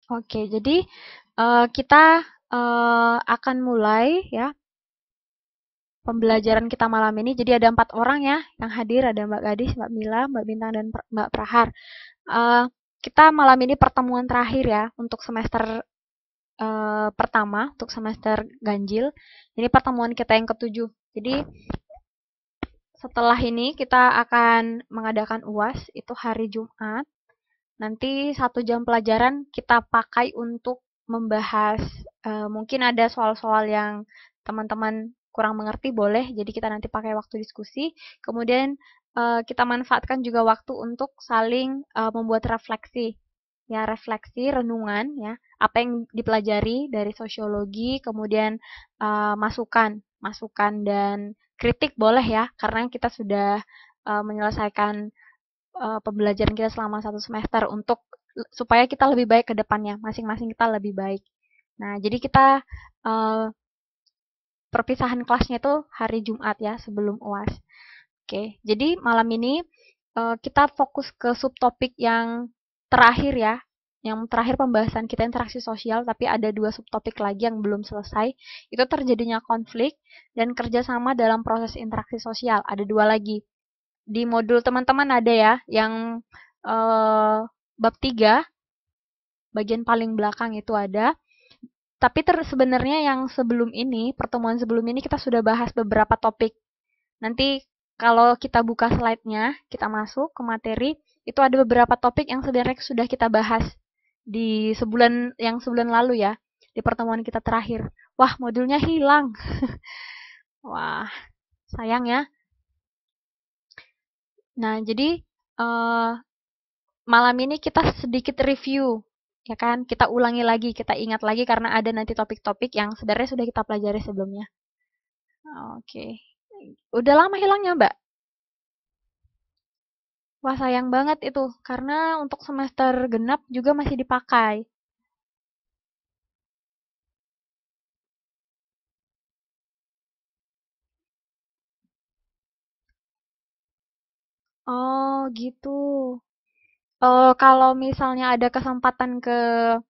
Oke, jadi kita akan mulai ya pembelajaran kita malam ini. Jadi ada 4 orang ya yang hadir, ada Mbak Gadis, Mbak Mila, Mbak Bintang, dan Mbak Prahar. Eh, kita malam ini pertemuan terakhir ya untuk semester pertama, untuk semester ganjil. Ini pertemuan kita yang ketujuh. Jadi setelah ini kita akan mengadakan UAS, itu hari Jumat. Nanti 1 jam pelajaran kita pakai untuk membahas, mungkin ada soal-soal yang teman-teman kurang mengerti, boleh. Jadi kita nanti pakai waktu diskusi. Kemudian kita manfaatkan juga waktu untuk saling membuat refleksi. Ya, refleksi, renungan, ya. Apa yang dipelajari dari sosiologi, kemudian masukan, masukan dan kritik boleh ya, karena kita sudah menyelesaikan pembelajaran kita selama 1 semester untuk supaya kita lebih baik ke depannya, masing-masing kita lebih baik. Nah, jadi kita uh, perpisahan kelasnya itu hari Jumat ya, sebelum UAS. Oke, jadi malam ini kita fokus ke subtopik yang terakhir ya. Yang terakhir pembahasan kita interaksi sosial, tapi ada 2 subtopik lagi yang belum selesai. Itu terjadinya konflik dan kerjasama dalam proses interaksi sosial. Ada 2 lagi. Di modul teman-teman ada ya, yang bab 3, bagian paling belakang itu ada. Tapi sebenarnya yang sebelum ini, pertemuan sebelum ini kita sudah bahas beberapa topik. Nanti kalau kita buka slide-nya, kita masuk ke materi, itu ada beberapa topik yang sebenarnya sudah kita bahas di sebulan lalu ya, di pertemuan kita terakhir. Wah, modulnya hilang. Wah, sayang ya. Nah, jadi malam ini kita sedikit review, ya kan? Kita ulangi lagi, kita ingat lagi karena ada nanti topik-topik yang sebenarnya sudah kita pelajari sebelumnya. Oke. Udah lama hilangnya, Mbak? Wah, sayang banget itu, karena untuk semester genap juga masih dipakai. Oh, gitu. Kalau misalnya ada kesempatan ke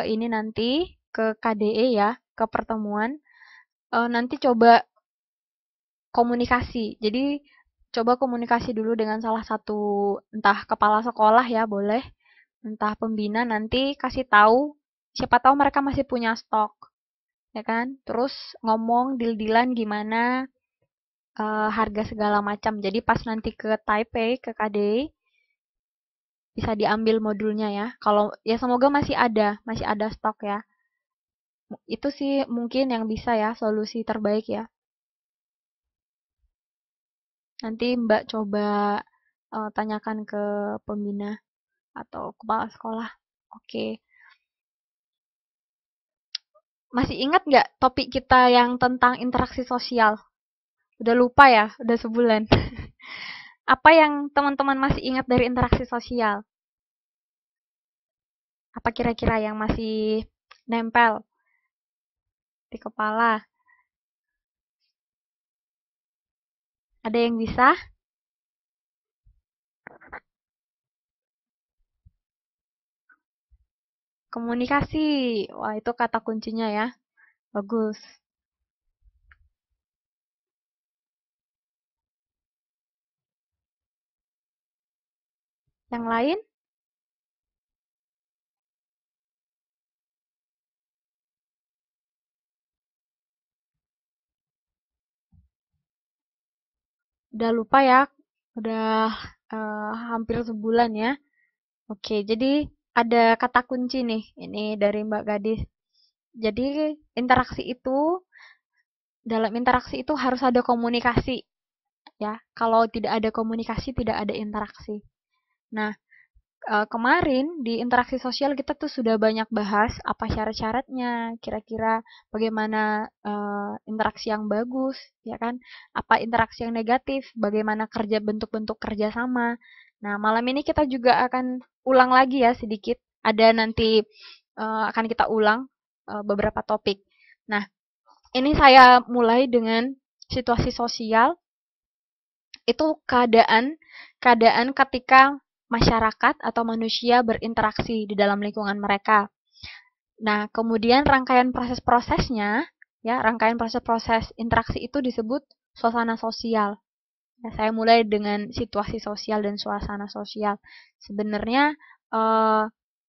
ini nanti, ke KDE ya, ke pertemuan, nanti coba komunikasi. Jadi coba komunikasi dulu dengan salah satu entah kepala sekolah ya boleh, entah pembina, nanti kasih tahu, siapa tahu mereka masih punya stok, ya kan? Terus ngomong deal-dealan gimana harga segala macam. Jadi pas nanti ke Taipei, ke KDI, bisa diambil modulnya ya. Kalau ya semoga masih ada stok ya. Itu sih mungkin yang bisa ya, solusi terbaik ya. Nanti Mbak coba tanyakan ke pembina atau kepala sekolah. Oke. Masih ingat nggak topik kita yang tentang interaksi sosial? Udah lupa ya, udah sebulan. Apa yang teman-teman masih ingat dari interaksi sosial? Apa kira-kira yang masih nempel di kepala? Ada yang bisa? Komunikasi. Wah, itu kata kuncinya ya. Bagus. Yang lain? Udah lupa ya? Udah hampir sebulan ya. Oke, jadi ada kata kunci nih. Ini dari Mbak Gadis. Jadi dalam interaksi itu harus ada komunikasi ya. Kalau tidak ada komunikasi, tidak ada interaksi. Nah, kemarin di interaksi sosial kita tuh sudah banyak bahas apa syarat-syaratnya, kira-kira bagaimana interaksi yang bagus, ya kan? Apa interaksi yang negatif, bagaimana bentuk-bentuk kerjasama. Nah, malam ini kita juga akan ulang lagi ya sedikit. Ada nanti akan kita ulang beberapa topik. Nah, ini saya mulai dengan situasi sosial. Itu keadaan ketika masyarakat atau manusia berinteraksi di dalam lingkungan mereka. Nah, kemudian rangkaian proses-prosesnya, ya, rangkaian proses-proses interaksi itu disebut suasana sosial. Ya, saya mulai dengan situasi sosial dan suasana sosial. Sebenarnya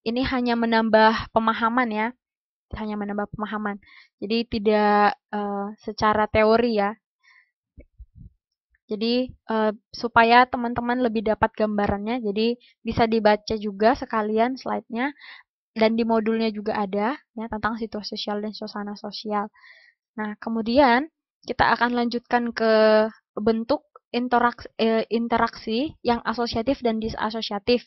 ini hanya menambah pemahaman ya, hanya menambah pemahaman. Jadi tidak secara teori ya. Jadi supaya teman-teman lebih dapat gambarannya, jadi bisa dibaca juga sekalian slide-nya dan di modulnya juga ada ya tentang situasi sosial dan suasana sosial. Nah, kemudian kita akan lanjutkan ke bentuk interaksi yang asosiatif dan disasosiatif.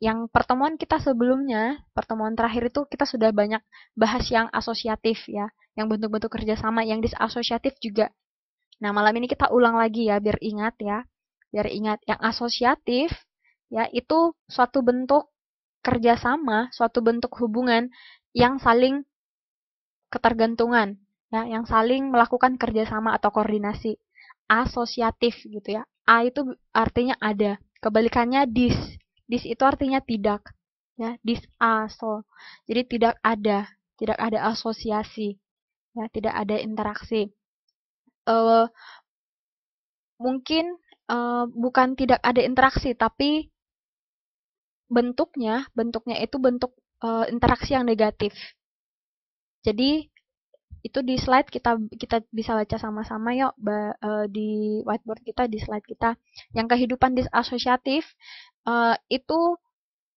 Yang pertemuan kita sebelumnya, pertemuan terakhir itu kita sudah banyak bahas yang asosiatif ya, yang bentuk-bentuk kerjasama, yang disasosiatif juga. Nah, malam ini kita ulang lagi ya, biar ingat ya. Biar ingat, yang asosiatif ya itu suatu bentuk kerjasama, suatu bentuk hubungan yang saling ketergantungan, ya, yang saling melakukan kerjasama atau koordinasi. Asosiatif gitu ya. A itu artinya ada. Kebalikannya dis. Dis itu artinya tidak. Ya, disaso. Jadi tidak ada asosiasi, ya, tidak ada interaksi. Uh, Mungkin bukan tidak ada interaksi, tapi bentuknya itu bentuk interaksi yang negatif. Jadi itu di slide kita bisa baca sama-sama yuk di whiteboard kita, di slide kita. Yang kehidupan disasosiatif itu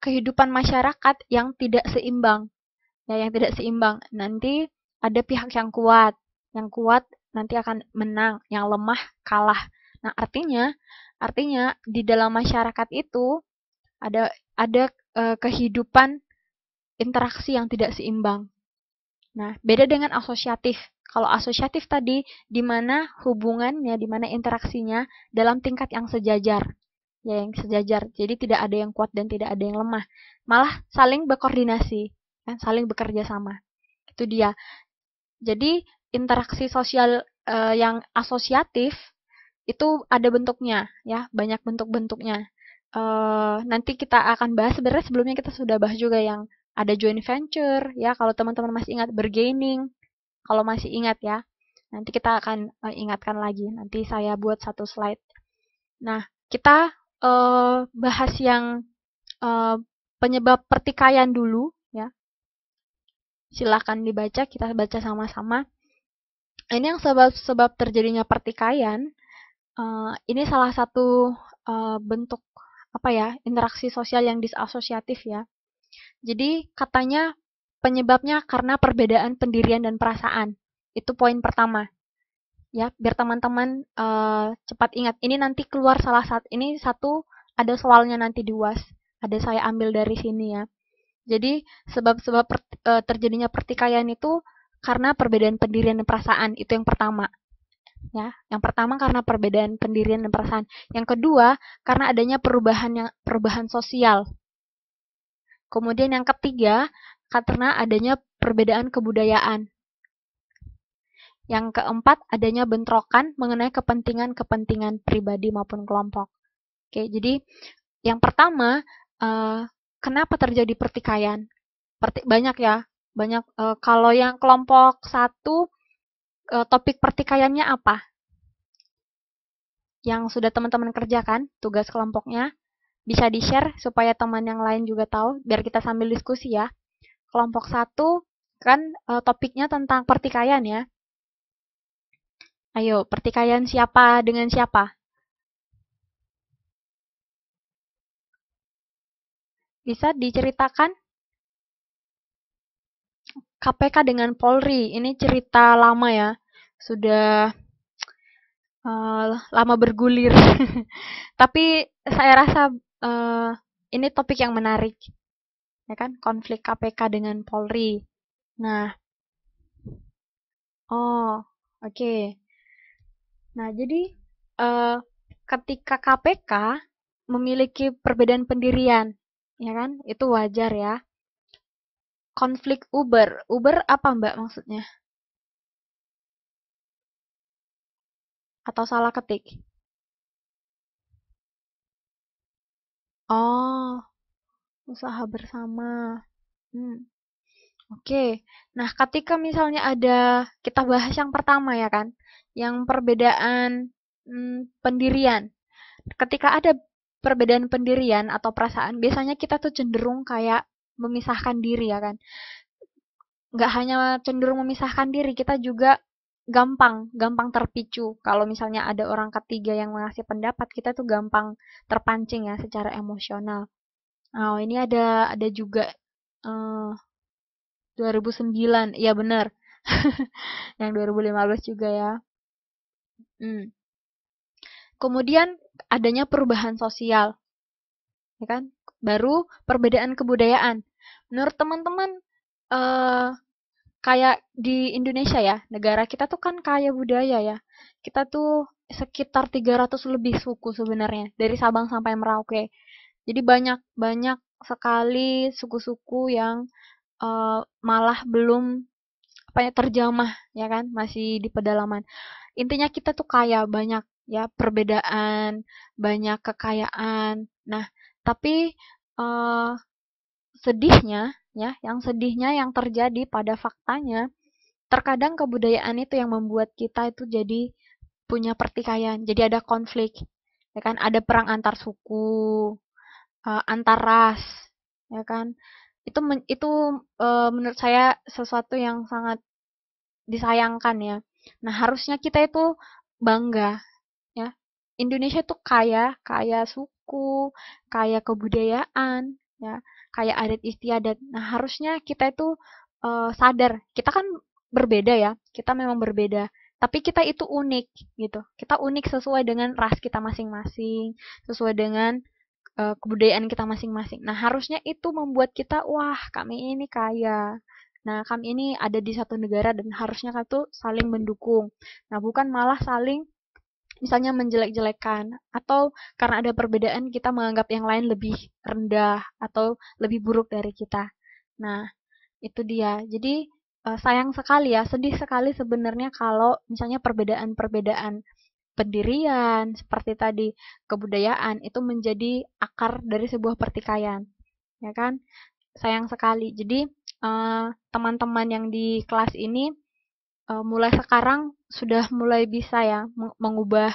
kehidupan masyarakat yang tidak seimbang. Ya, yang tidak seimbang. Nanti ada pihak yang kuat nanti akan menang, yang lemah kalah. Nah, artinya di dalam masyarakat itu ada kehidupan interaksi yang tidak seimbang. Nah, beda dengan asosiatif. Kalau asosiatif tadi, di mana hubungannya, di mana interaksinya dalam tingkat yang sejajar. Ya, yang sejajar. Jadi tidak ada yang kuat dan tidak ada yang lemah. Malah saling berkoordinasi, kan? Saling bekerja sama. Itu dia. Jadi interaksi sosial yang asosiatif itu ada bentuknya, ya, banyak bentuk-bentuknya. Nanti kita akan bahas, sebenarnya sebelumnya kita sudah bahas juga yang ada joint venture, ya, kalau teman-teman masih ingat, bargaining, kalau masih ingat ya. Nanti kita akan ingatkan lagi, nanti saya buat satu slide. Nah, kita bahas yang penyebab pertikaian dulu, ya. Silahkan dibaca, kita baca sama-sama. Ini yang sebab terjadinya pertikaian. Ini salah satu bentuk apa ya, interaksi sosial yang disasosiatif ya. Jadi katanya penyebabnya karena perbedaan pendirian dan perasaan. Itu poin pertama. Ya, biar teman-teman cepat ingat. Ini nanti keluar salah satu, ini satu ada soalnya nanti di UAS. Ada saya ambil dari sini ya. Jadi sebab-sebab terjadinya pertikaian itu karena perbedaan pendirian dan perasaan. Itu yang pertama. Ya, yang pertama karena perbedaan pendirian dan perasaan. Yang kedua, karena adanya perubahan sosial. Kemudian yang ketiga, karena adanya perbedaan kebudayaan. Yang keempat, adanya bentrokan mengenai kepentingan-kepentingan pribadi maupun kelompok. Oke, jadi yang pertama, kenapa terjadi pertikaian? Banyak ya, banyak. Kalau yang kelompok satu, topik pertikaiannya apa? Yang sudah teman-teman kerjakan, tugas kelompoknya, bisa di-share supaya teman yang lain juga tahu, biar kita sambil diskusi ya. Kelompok satu kan topiknya tentang pertikaian ya. Ayo, pertikaian siapa dengan siapa? Bisa diceritakan? KPK dengan Polri, ini cerita lama ya. Sudah lama bergulir. Tapi saya rasa ini topik yang menarik. Ya kan, konflik KPK dengan Polri. Nah, oh, oke. Nah, jadi ketika KPK memiliki perbedaan pendirian, ya kan, itu wajar ya. Konflik Uber, Uber apa Mbak maksudnya? Atau salah ketik? Oh, usaha bersama. Hmm, oke. Nah, ketika misalnya kita bahas yang pertama ya kan, yang perbedaan pendirian. Ketika ada perbedaan pendirian atau perasaan, biasanya kita tuh cenderung kayak memisahkan diri ya kan. Nggak hanya cenderung memisahkan diri, kita juga gampang terpicu. Kalau misalnya ada orang ketiga yang mengasih pendapat, kita tuh gampang terpancing ya secara emosional. Oh, ini ada juga 2009, iya bener. Yang 2015 juga ya. Hmm. Kemudian adanya perubahan sosial, ya kan? Baru perbedaan kebudayaan. Menurut teman-teman, eh kayak di Indonesia ya, negara kita tuh kan kaya budaya ya. Kita tuh sekitar 300 lebih suku sebenarnya, dari Sabang sampai Merauke. Jadi banyak banyak sekali suku-suku yang malah belum apa ya terjamah ya kan, masih di pedalaman. Intinya kita tuh kaya banyak ya perbedaan, banyak kekayaan. Nah, tapi eh, sedihnya ya, yang terjadi pada faktanya terkadang kebudayaan itu yang membuat kita itu jadi punya pertikaian, jadi ada konflik, ya kan? Ada perang antar suku, antar ras, ya kan? Itu menurut saya sesuatu yang sangat disayangkan ya. Nah, harusnya kita itu bangga ya. Indonesia tuh kaya, kaya suku, kaya kebudayaan, ya, kaya adat istiadat. Nah, harusnya kita itu sadar, kita kan berbeda ya, kita memang berbeda, tapi kita itu unik gitu. Kita unik sesuai dengan ras kita masing-masing, sesuai dengan kebudayaan kita masing-masing. Nah, harusnya itu membuat kita, wah, kami ini kaya. Nah, kami ini ada di satu negara dan harusnya kita tuh saling mendukung. Nah, bukan malah saling misalnya menjelek-jelekan atau karena ada perbedaan kita menganggap yang lain lebih rendah atau lebih buruk dari kita. Nah, itu dia. Jadi sayang sekali ya, sedih sekali sebenarnya kalau misalnya perbedaan-perbedaan pendirian seperti tadi kebudayaan itu menjadi akar dari sebuah pertikaian, ya kan? Sayang sekali. Jadi teman-teman yang di kelas ini mulai sekarang sudah mulai bisa ya mengubah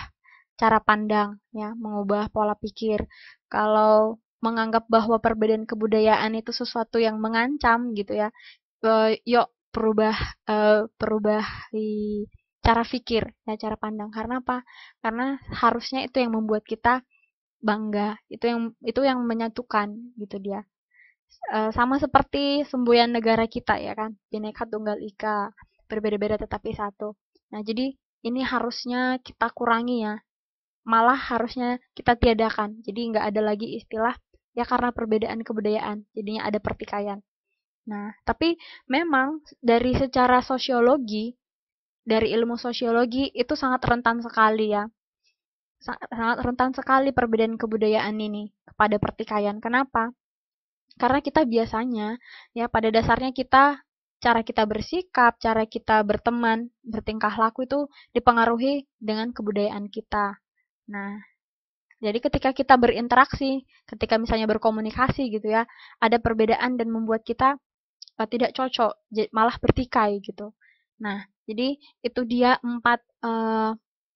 cara pandang ya, mengubah pola pikir. Kalau menganggap bahwa perbedaan kebudayaan itu sesuatu yang mengancam gitu ya, yuk perubah perubah cara pikir ya, cara pandang. Karena apa? Karena harusnya itu yang membuat kita bangga, itu yang menyatukan gitu dia. Sama seperti semboyan negara kita ya kan, Bhinneka Tunggal Ika, berbeda-beda tetapi satu. Nah, jadi ini harusnya kita kurangi ya, malah harusnya kita tiadakan. Jadi nggak ada lagi istilah ya karena perbedaan kebudayaan, jadinya ada pertikaian. Nah, tapi memang dari secara sosiologi, dari ilmu sosiologi itu sangat rentan sekali ya. Sangat rentan sekali perbedaan kebudayaan ini kepada pertikaian. Kenapa? Karena kita biasanya ya pada dasarnya cara kita bersikap, cara kita berteman, bertingkah laku itu dipengaruhi dengan kebudayaan kita. Nah, jadi ketika kita berinteraksi, ketika misalnya berkomunikasi gitu ya, ada perbedaan dan membuat kita tidak cocok, malah bertikai gitu. Nah, jadi itu dia 4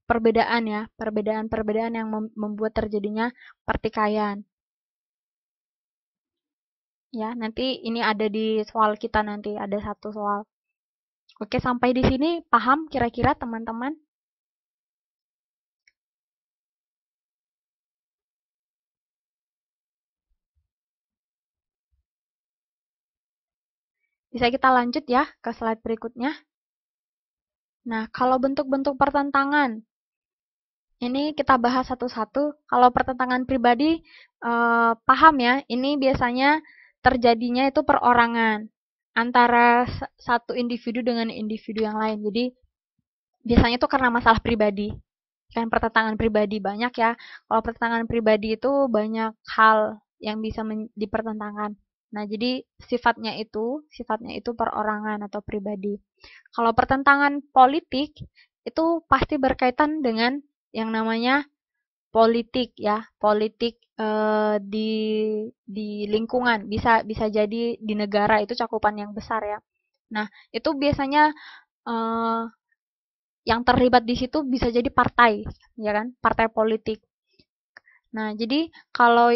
perbedaan ya, perbedaan-perbedaan yang membuat terjadinya pertikaian. Ya, nanti ini ada di soal kita nanti, ada satu soal. Oke, sampai di sini paham kira-kira teman-teman? Bisa kita lanjut ya ke slide berikutnya. Nah, kalau bentuk-bentuk pertentangan, ini kita bahas satu-satu. Kalau pertentangan pribadi, paham ya, ini biasanya terjadinya itu perorangan antara satu individu dengan individu yang lain. Jadi biasanya itu karena masalah pribadi. Kan pertentangan pribadi banyak ya. Kalau pertentangan pribadi itu banyak hal yang bisa dipertentangkan. Nah, jadi sifatnya itu perorangan atau pribadi. Kalau pertentangan politik itu pasti berkaitan dengan yang namanya politik ya, politik di lingkungan, bisa jadi di negara, itu cakupan yang besar ya. Nah, itu biasanya eh, yang terlibat di situ bisa jadi partai, ya kan, partai politik. Nah, jadi kalau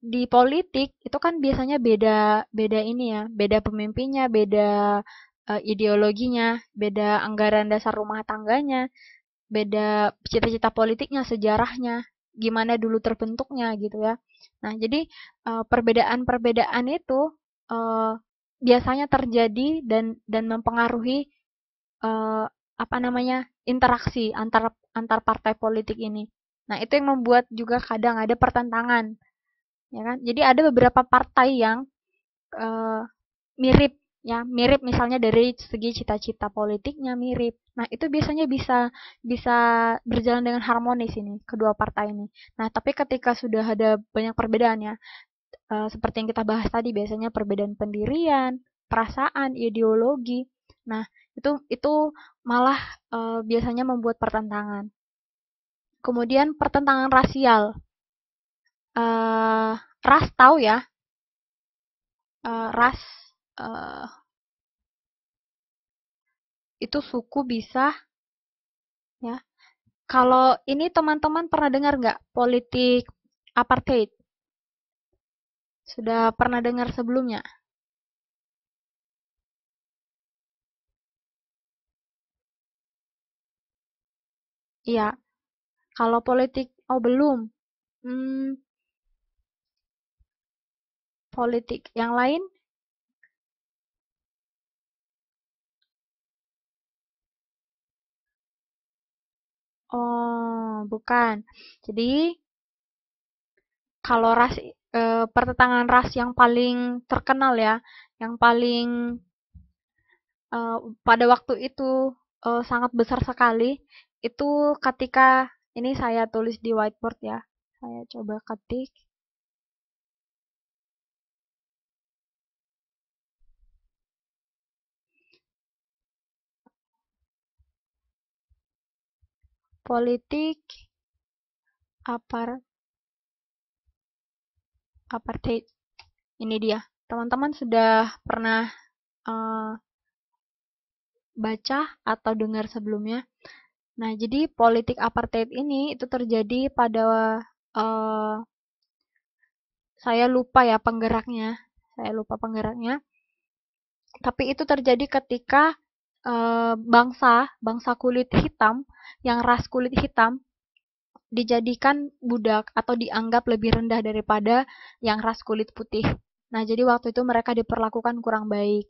di politik itu kan biasanya beda beda ini ya, beda pemimpinnya, beda ideologinya, beda anggaran dasar rumah tangganya, beda cita-cita politiknya, sejarahnya, gimana dulu terbentuknya gitu ya. Nah, jadi perbedaan-perbedaan itu eh, biasanya terjadi dan mempengaruhi eh, apa namanya, interaksi antar antar partai politik ini. Nah, itu yang membuat juga kadang ada pertentangan, ya kan? Jadi ada beberapa partai yang eh, mirip ya, mirip misalnya dari segi cita-cita politiknya mirip. Nah, itu biasanya bisa bisa berjalan dengan harmonis ini kedua partai ini. Nah, tapi ketika sudah ada banyak perbedaan ya, seperti yang kita bahas tadi biasanya perbedaan pendirian, perasaan, ideologi. Nah, itu malah biasanya membuat pertentangan. Kemudian pertentangan rasial. Eh, ras tahu ya, ras eh, itu suku bisa ya. Kalau ini teman-teman pernah dengar nggak politik apartheid? Sudah pernah dengar sebelumnya? Iya. Kalau politik, oh belum. Hmm, politik yang lain? Oh, bukan. Jadi kalau ras pertentangan ras yang paling terkenal ya, yang paling pada waktu itu sangat besar sekali, itu ketika ini saya tulis di whiteboard ya. Saya coba ketik politik apar apartheid. Ini dia. Teman-teman sudah pernah eh, baca atau dengar sebelumnya? Nah, jadi politik apartheid ini itu terjadi pada eh, saya lupa ya penggeraknya. Saya lupa penggeraknya. Tapi itu terjadi ketika bangsa bangsa kulit hitam yang ras kulit hitam dijadikan budak atau dianggap lebih rendah daripada yang ras kulit putih. Nah, jadi waktu itu mereka diperlakukan kurang baik.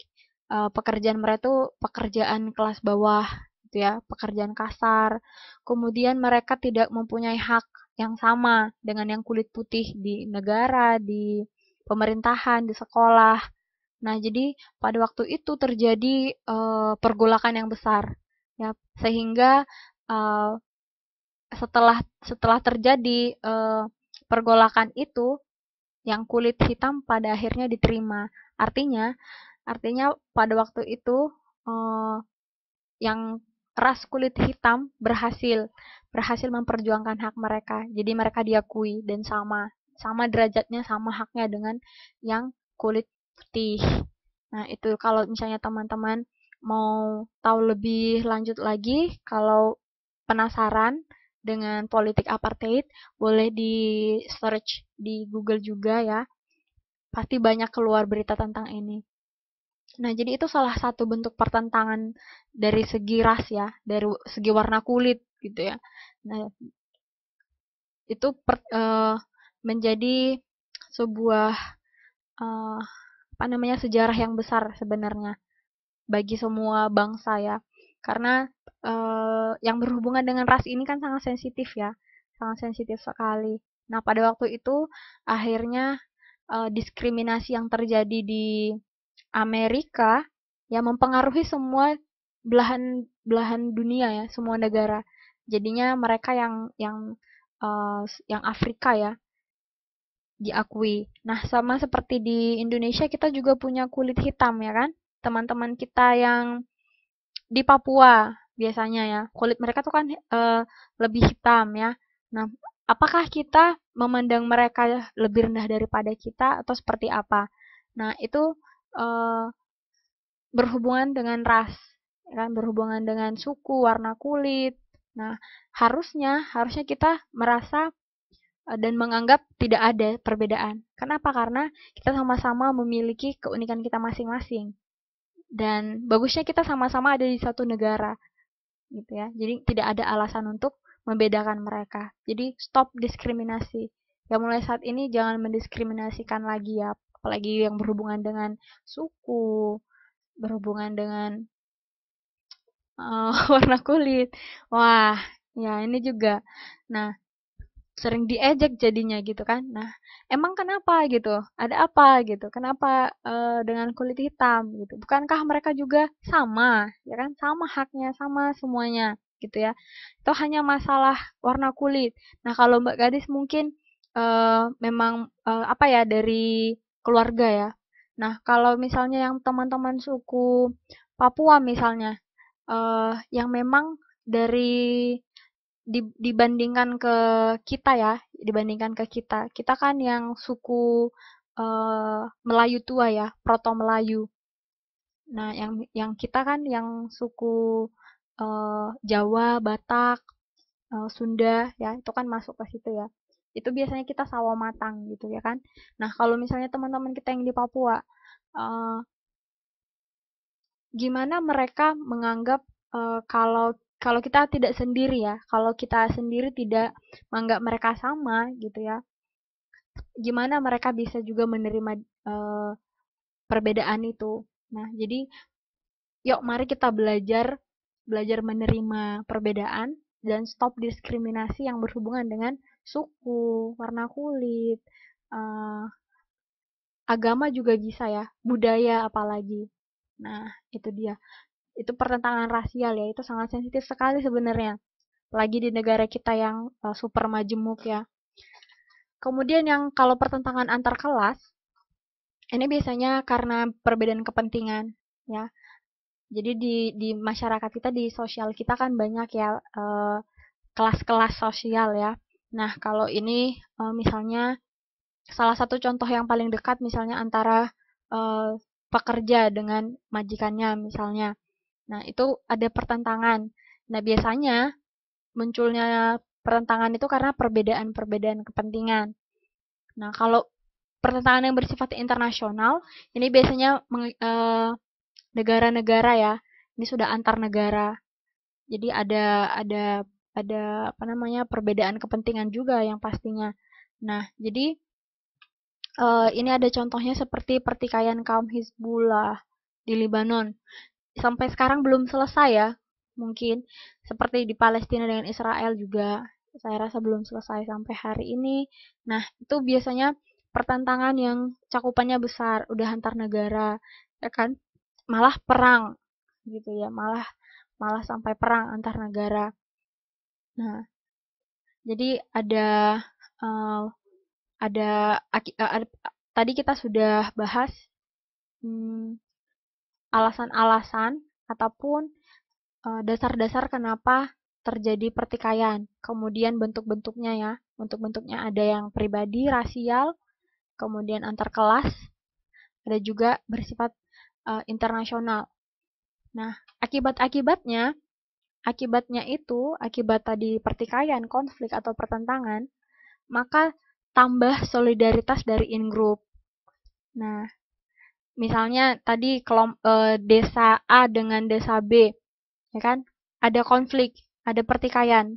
Pekerjaan mereka itu pekerjaan kelas bawah, gitu ya, pekerjaan kasar. Kemudian mereka tidak mempunyai hak yang sama dengan yang kulit putih di negara, di pemerintahan, di sekolah. Nah, jadi pada waktu itu terjadi pergolakan yang besar, ya, sehingga eh, setelah setelah terjadi pergolakan itu, yang kulit hitam pada akhirnya diterima. Artinya, artinya pada waktu itu eh, yang ras kulit hitam berhasil memperjuangkan hak mereka. Jadi mereka diakui dan sama sama derajatnya, sama haknya dengan yang kulit putih. Nah, itu kalau misalnya teman-teman mau tahu lebih lanjut lagi, kalau penasaran dengan politik apartheid, boleh di search di Google juga ya. Pasti banyak keluar berita tentang ini. Nah, jadi itu salah satu bentuk pertentangan dari segi ras ya, dari segi warna kulit gitu ya. Nah, itu menjadi sebuah eh, apa namanya, sejarah yang besar sebenarnya bagi semua bangsa ya. Karena yang berhubungan dengan ras ini kan sangat sensitif ya, sangat sensitif sekali. Nah, pada waktu itu akhirnya diskriminasi yang terjadi di Amerika yang mempengaruhi semua belahan belahan dunia ya, semua negara. Jadinya mereka yang Afrika ya diakui. Nah, sama seperti di Indonesia kita juga punya kulit hitam ya kan? Teman-teman kita yang di Papua biasanya ya, kulit mereka tuh kan lebih hitam ya. Nah, apakah kita memandang mereka lebih rendah daripada kita atau seperti apa? Nah, itu eh, berhubungan dengan ras, ya kan? Berhubungan dengan suku, warna kulit. Nah, harusnya kita merasa dan menganggap tidak ada perbedaan. Kenapa? Karena kita sama-sama memiliki keunikan kita masing-masing. Dan bagusnya kita sama-sama ada di satu negara, gitu ya. Jadi tidak ada alasan untuk membedakan mereka. Jadi stop diskriminasi. Ya mulai saat ini jangan mendiskriminasikan lagi ya, apalagi yang berhubungan dengan suku, berhubungan dengan warna kulit. Wah, ya ini juga. Nah, sering diejek jadinya gitu kan. Nah, emang kenapa gitu? Ada apa gitu? Kenapa dengan kulit hitam gitu? Bukankah mereka juga sama, ya kan? Sama haknya, sama semuanya gitu ya. Itu hanya masalah warna kulit. Nah, kalau Mbak Gadis mungkin memang apa ya dari keluarga ya. Nah, kalau misalnya yang teman-teman suku Papua misalnya yang memang dari dibandingkan ke kita ya, dibandingkan ke kita. Kita kan yang suku Melayu tua ya, Proto Melayu. Nah, yang kita kan yang suku Jawa, Batak, Sunda ya, itu kan masuk ke situ ya. Itu biasanya kita sawo matang gitu ya kan. Nah, kalau misalnya teman-teman kita yang di Papua, eh, gimana mereka menganggap kalau kalau kita tidak sendiri ya, kalau kita sendiri tidak menganggap mereka sama gitu ya, gimana mereka bisa juga menerima perbedaan itu. Nah, jadi yuk mari kita belajar belajar menerima perbedaan dan stop diskriminasi yang berhubungan dengan suku, warna kulit, eh, agama juga bisa ya, budaya apalagi. Nah, itu dia. Itu pertentangan rasial ya, itu sangat sensitif sekali sebenarnya. Lagi di negara kita yang super majemuk ya. Kemudian yang kalau pertentangan antar kelas, ini biasanya karena perbedaan kepentingan ya. Jadi di masyarakat kita, di sosial kita kan banyak ya kelas-kelas sosial ya. Nah, kalau ini misalnya salah satu contoh yang paling dekat misalnya antara pekerja dengan majikannya misalnya. Nah, itu ada pertentangan. Nah, biasanya munculnya pertentangan itu karena perbedaan-perbedaan kepentingan. Nah, kalau pertentangan yang bersifat internasional, ini biasanya negara-negara ya. Ini sudah antar negara. Jadi ada apa namanya perbedaan kepentingan juga yang pastinya. Nah, jadi ini ada contohnya seperti pertikaian kaum Hizbullah di Lebanon. Sampai sekarang belum selesai ya, mungkin seperti di Palestina dengan Israel juga. Saya rasa belum selesai sampai hari ini. Nah, itu biasanya pertentangan yang cakupannya besar, udah antar negara, ya kan? Malah perang gitu ya, malah malah sampai perang antar negara. Nah, jadi uh, ada tadi kita sudah bahas hmm, alasan-alasan ataupun dasar-dasar kenapa terjadi pertikaian. Kemudian bentuk-bentuknya ya. Bentuk-bentuknya ada yang pribadi, rasial, kemudian antar kelas, ada juga bersifat internasional. Nah, akibatnya itu, akibat tadi pertikaian, konflik atau pertentangan, maka tambah solidaritas dari in-group. Nah, misalnya tadi desa A dengan desa B, ya kan? Ada konflik, ada pertikaian,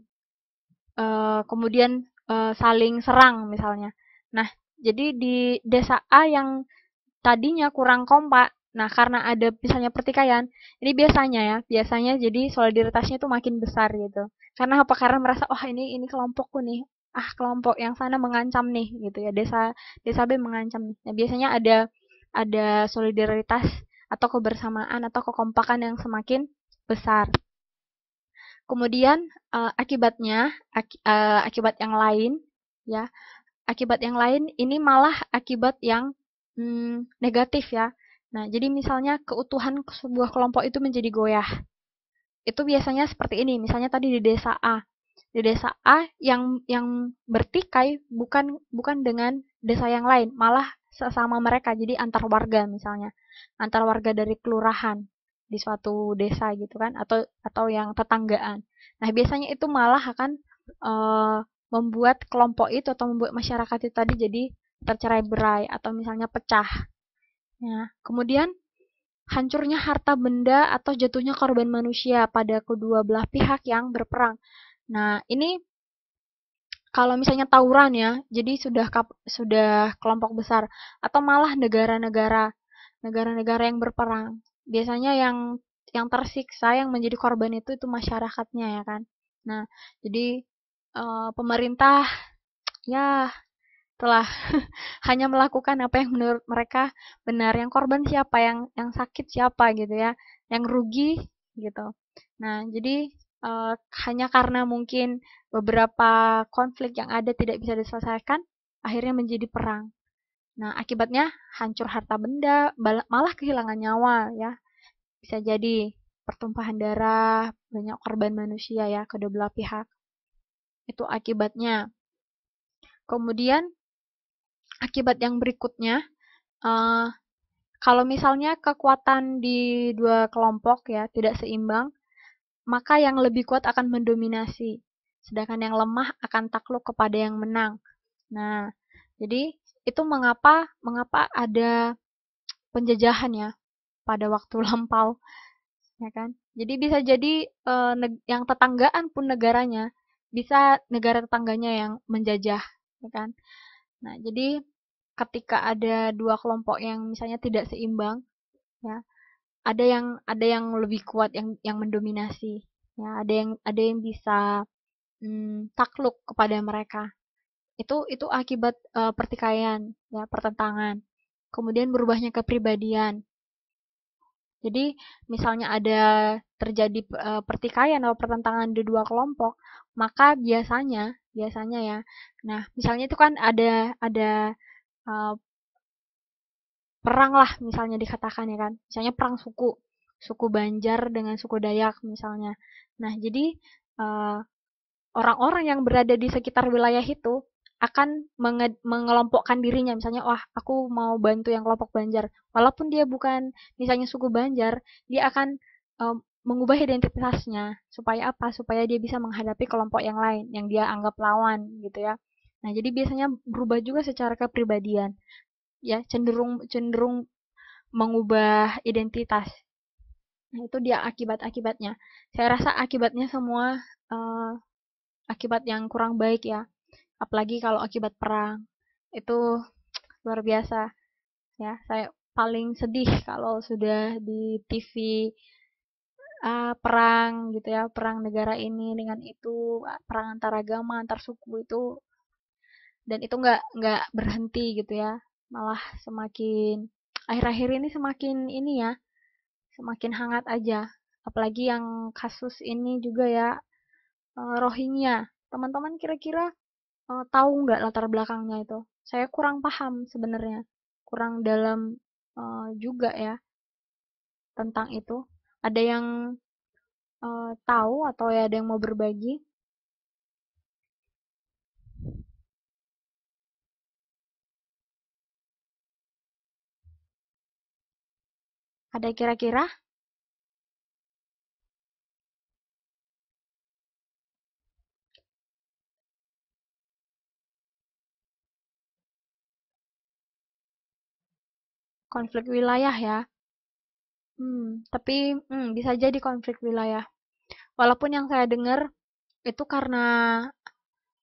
kemudian saling serang misalnya. Nah, jadi di desa A yang tadinya kurang kompak, nah karena ada misalnya pertikaian, ini biasanya jadi solidaritasnya itu makin besar gitu. Karena apa? Karena merasa, oh ini kelompokku nih, ah kelompok yang sana mengancam nih gitu ya, desa desa B mengancam nih. Nah, biasanya ada solidaritas atau kebersamaan atau kekompakan yang semakin besar. Kemudian akibat yang lain ya, akibat yang lain ini malah akibat yang negatif ya. Nah, jadi misalnya keutuhan sebuah kelompok itu menjadi goyah. Itu biasanya seperti ini, misalnya tadi di desa A. di desa A yang bertikai bukan dengan desa yang lain, malah sesama mereka. Jadi antar warga misalnya, antar warga dari kelurahan di suatu desa gitu kan, atau yang tetanggaan. Nah, biasanya itu malah akan eh, membuat kelompok itu atau membuat masyarakat itu tadi jadi tercerai-berai atau misalnya pecah. Ya, kemudian hancurnya harta benda atau jatuhnya korban manusia pada kedua belah pihak yang berperang. Nah, ini kalau misalnya tawuran ya, jadi sudah kelompok besar atau malah negara-negara yang berperang. Biasanya yang tersiksa, yang menjadi korban itu masyarakatnya ya kan. Nah, jadi pemerintah ya telah hanya melakukan apa yang menurut mereka benar. Yang korban siapa, yang sakit siapa gitu ya, yang rugi gitu. Nah, jadi eh, hanya karena mungkin beberapa konflik yang ada tidak bisa diselesaikan, akhirnya menjadi perang. Nah, akibatnya hancur harta benda, malah kehilangan nyawa ya. Bisa jadi pertumpahan darah, banyak korban manusia ya kedua belah pihak. Itu akibatnya. Kemudian akibat yang berikutnya, eh, kalau misalnya kekuatan di dua kelompok ya tidak seimbang, maka yang lebih kuat akan mendominasi, sedangkan yang lemah akan takluk kepada yang menang. Nah, jadi itu mengapa ada penjajahan ya pada waktu lampau, ya kan? Jadi bisa jadi yang tetanggaan pun negaranya bisa negara tetangganya yang menjajah, ya kan? Nah, jadi ketika ada dua kelompok yang misalnya tidak seimbang, ya ada yang lebih kuat yang mendominasi, ya ada yang bisa takluk kepada mereka. Itu akibat pertikaian, ya pertentangan. Kemudian berubahnya kepribadian. Jadi misalnya ada terjadi pertikaian atau pertentangan di dua kelompok, maka biasanya ya. Nah, misalnya itu kan ada uh, perang lah misalnya dikatakan ya kan. Misalnya perang suku Banjar dengan suku Dayak misalnya. Nah, jadi eh, orang-orang yang berada di sekitar wilayah itu akan mengelompokkan dirinya. Misalnya, wah aku mau bantu yang kelompok Banjar. Walaupun dia bukan misalnya suku Banjar, dia akan eh, mengubah identitasnya. Supaya apa? Supaya dia bisa menghadapi kelompok yang lain, yang dia anggap lawan gitu ya. Nah, jadi biasanya berubah juga secara kepribadian, ya cenderung cenderung mengubah identitas. Nah, itu dia akibat-akibatnya. Saya rasa akibatnya semua eh, akibat yang kurang baik ya. Apalagi kalau akibat perang. Itu luar biasa ya. Saya paling sedih kalau sudah di TV perang gitu ya, perang negara ini dengan itu, perang antar agama, antar suku itu, dan itu nggak berhenti gitu ya. Malah semakin akhir-akhir ini semakin ini ya, semakin hangat aja. Apalagi yang kasus ini juga ya, Rohingya. Teman-teman kira-kira tahu nggak latar belakangnya itu? Saya kurang paham sebenarnya, kurang dalam juga ya tentang itu. Ada yang tahu atau ya ada yang mau berbagi? Ada kira-kira konflik wilayah ya? Tapi bisa jadi konflik wilayah. Walaupun yang saya dengar itu karena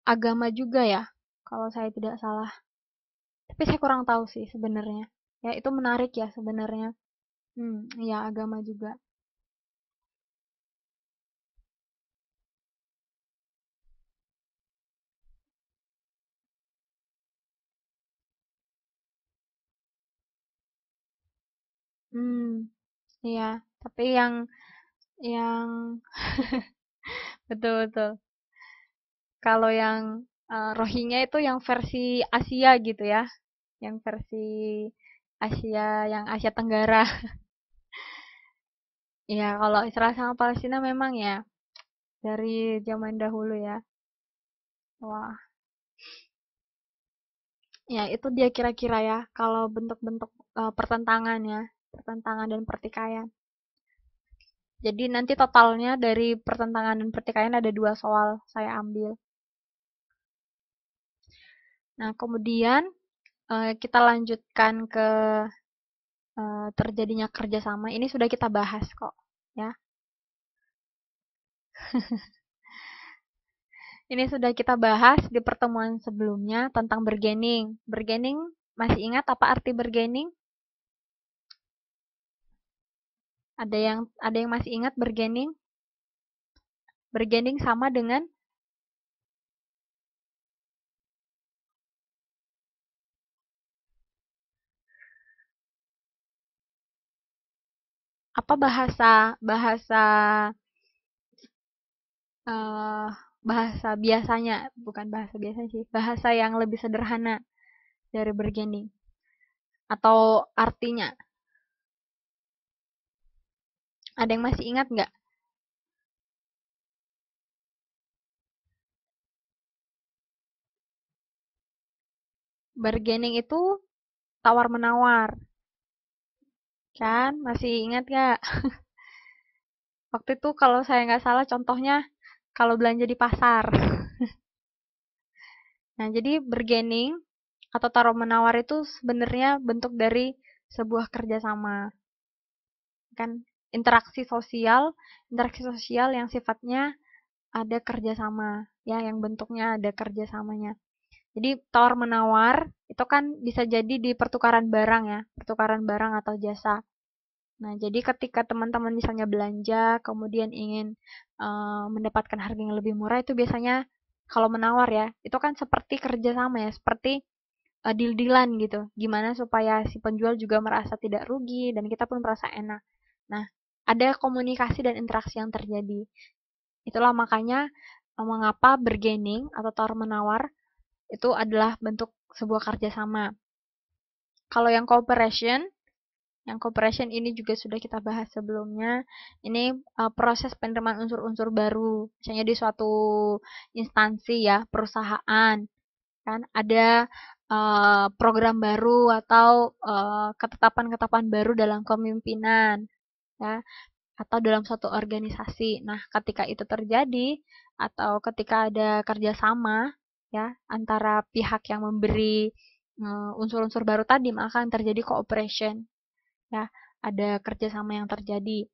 agama juga ya, kalau saya tidak salah. Tapi saya kurang tahu sih sebenarnya. Ya itu menarik ya sebenarnya. Ya agama juga. Hmm, iya. Tapi yang betul betul. Kalau yang Rohingya itu yang versi Asia gitu ya, yang versi Asia, yang Asia Tenggara. Ya kalau Israel sama Palestina memang ya dari zaman dahulu ya. Wah, ya itu dia kira-kira ya kalau bentuk-bentuk pertentangan ya, pertentangan dan pertikaian. Jadi nanti totalnya dari pertentangan dan pertikaian ada 2 soal saya ambil. Nah, kemudian kita lanjutkan ke terjadinya kerjasama. Ini sudah kita bahas kok, ya. Ini sudah kita bahas di pertemuan sebelumnya tentang bargaining. Bargaining, masih ingat apa arti bargaining? Ada yang masih ingat bargaining? Bargaining sama dengan apa bahasa bahasa eh, bahasa biasanya, bukan bahasa biasanya sih, bahasa yang lebih sederhana dari bargaining atau artinya. Ada yang masih ingat nggak? Bargaining itu tawar-menawar, kan? Masih ingat nggak? Waktu itu kalau saya nggak salah contohnya kalau belanja di pasar. Nah, jadi bargaining atau tawar-menawar itu sebenarnya bentuk dari sebuah kerjasama, kan? Interaksi sosial yang sifatnya ada kerjasama, ya, yang bentuknya ada kerjasamanya. Jadi tawar menawar itu kan bisa jadi di pertukaran barang ya, pertukaran barang atau jasa. Nah, jadi ketika teman-teman misalnya belanja, kemudian ingin mendapatkan harga yang lebih murah, itu biasanya kalau menawar ya, itu kan seperti kerjasama ya, seperti deal-dealan gitu. Gimana supaya si penjual juga merasa tidak rugi dan kita pun merasa enak. Nah, ada komunikasi dan interaksi yang terjadi. Itulah makanya mengapa bargaining atau tawar-menawar itu adalah bentuk sebuah kerjasama. Kalau yang cooperation ini juga sudah kita bahas sebelumnya. Ini proses penerimaan unsur-unsur baru, misalnya di suatu instansi ya, perusahaan, kan ada program baru atau ketetapan-ketetapan baru dalam kepemimpinan, ya, atau dalam suatu organisasi. Nah, ketika itu terjadi atau ketika ada kerjasama ya antara pihak yang memberi unsur-unsur baru tadi, maka akan terjadi cooperation. Ya, ada kerjasama yang terjadi.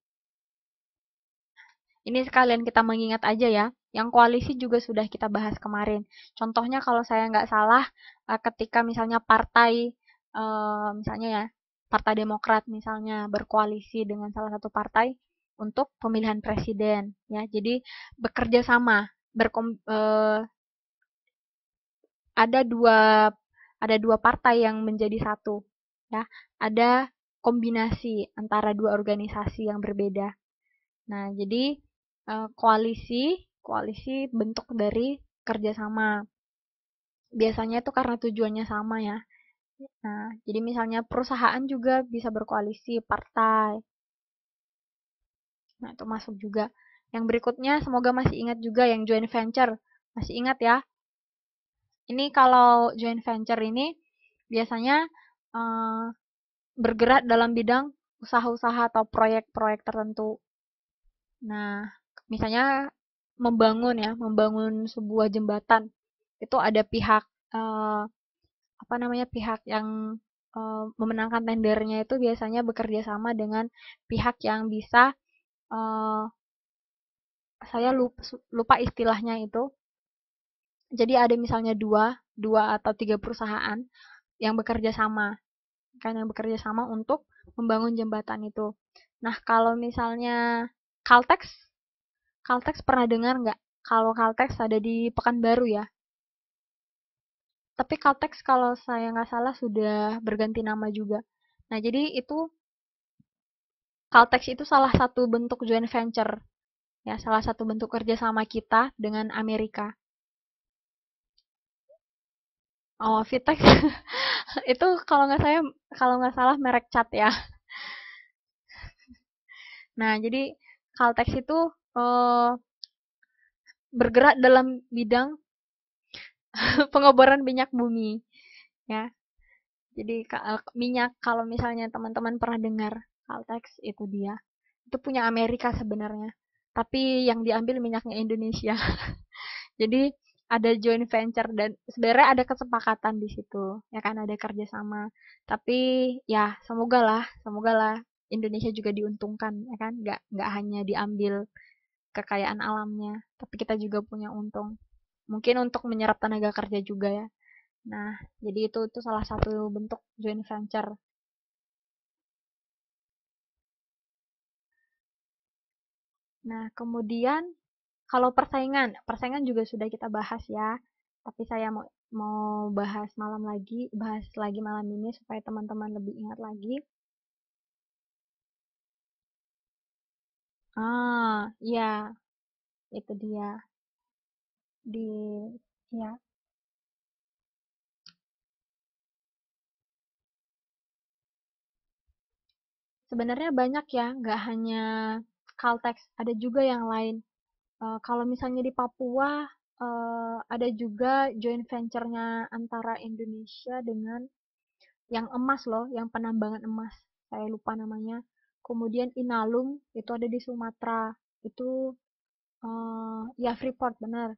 Ini sekalian kita mengingat aja ya, yang koalisi juga sudah kita bahas kemarin. Contohnya kalau saya nggak salah, ketika misalnya partai, misalnya ya, Partai Demokrat misalnya berkoalisi dengan salah satu partai untuk pemilihan presiden, ya. Jadi bekerja sama, ada dua ada dua partai yang menjadi satu, ya. Ada kombinasi antara dua organisasi yang berbeda. Nah, jadi koalisi bentuk dari kerjasama. Biasanya itu karena tujuannya sama ya. Nah, jadi misalnya perusahaan juga bisa berkoalisi, partai. Nah, itu masuk juga. Yang berikutnya semoga masih ingat juga yang joint venture. Masih ingat ya? Ini kalau joint venture ini biasanya eh, bergerak dalam bidang usaha-usaha atau proyek-proyek tertentu. Nah, misalnya membangun sebuah jembatan. Itu ada pihak eh, apa namanya pihak yang memenangkan tendernya itu biasanya bekerja sama dengan pihak yang bisa eh, saya lupa istilahnya itu. Jadi ada misalnya dua atau tiga perusahaan yang bekerja sama, kan yang bekerja sama untuk membangun jembatan itu. Nah, kalau misalnya Caltex, Caltex pernah dengar nggak? Kalau Caltex ada di Pekanbaru ya. Tapi Caltex kalau saya nggak salah sudah berganti nama juga. Nah, jadi itu Caltex itu salah satu bentuk joint venture, ya, salah satu bentuk kerjasama kita dengan Amerika. Oh, Vitex itu kalau nggak salah merek cat ya. Nah, jadi Caltex itu bergerak dalam bidang Pengeboran minyak bumi, ya. Jadi minyak kalau misalnya teman-teman pernah dengar Caltex itu dia. Itu punya Amerika sebenarnya. Tapi yang diambil minyaknya Indonesia. Jadi ada joint venture dan sebenarnya ada kesepakatan di situ, ya kan ada kerjasama. Tapi ya semoga lah Indonesia juga diuntungkan, ya kan? Nggak hanya diambil kekayaan alamnya, tapi kita juga punya untung. Mungkin untuk menyerap tenaga kerja juga ya. Nah, jadi itu salah satu bentuk joint venture. Nah, kemudian kalau persaingan juga sudah kita bahas ya. Tapi saya mau bahas lagi malam ini supaya teman-teman lebih ingat lagi. Ah, iya, itu dia di ya. Sebenarnya banyak ya, nggak hanya Caltex, ada juga yang lain. Kalau misalnya di Papua, ada juga joint venture-nya antara Indonesia dengan yang emas loh, yang penambangan emas. Saya lupa namanya. Kemudian Inalum itu ada di Sumatera. Itu ya Freeport benar.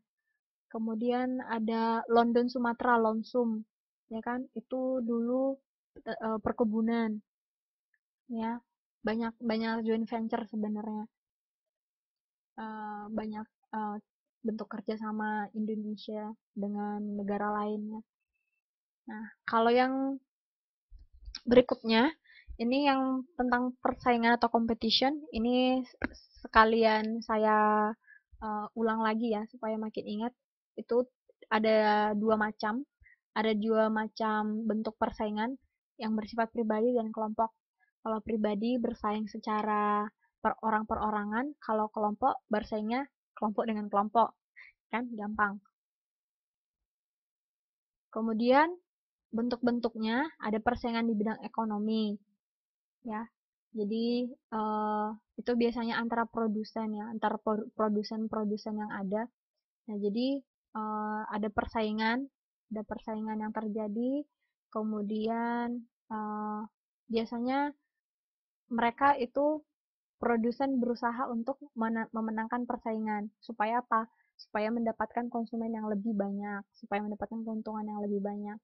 Kemudian ada London Sumatera, Lonsum. Ya kan? Itu dulu perkebunan ya. Banyak banyak joint venture sebenarnya. Banyak eh, bentuk kerjasama Indonesia dengan negara lainnya. Nah, kalau yang berikutnya, ini yang tentang persaingan atau competition, ini sekalian saya ulang lagi ya, supaya makin ingat. Itu ada dua macam, ada dua macam bentuk persaingan yang bersifat pribadi dan kelompok. Kalau pribadi bersaing secara orang perorangan, kalau kelompok bersaingnya kelompok dengan kelompok, kan gampang. Kemudian bentuk-bentuknya ada persaingan di bidang ekonomi, ya. Jadi itu biasanya antara produsen ya, antara produsen-produsen yang ada. Nah, jadi ada persaingan yang terjadi. Kemudian biasanya mereka itu produsen berusaha untuk memenangkan persaingan. Supaya apa? Supaya mendapatkan konsumen yang lebih banyak, supaya mendapatkan keuntungan yang lebih banyak.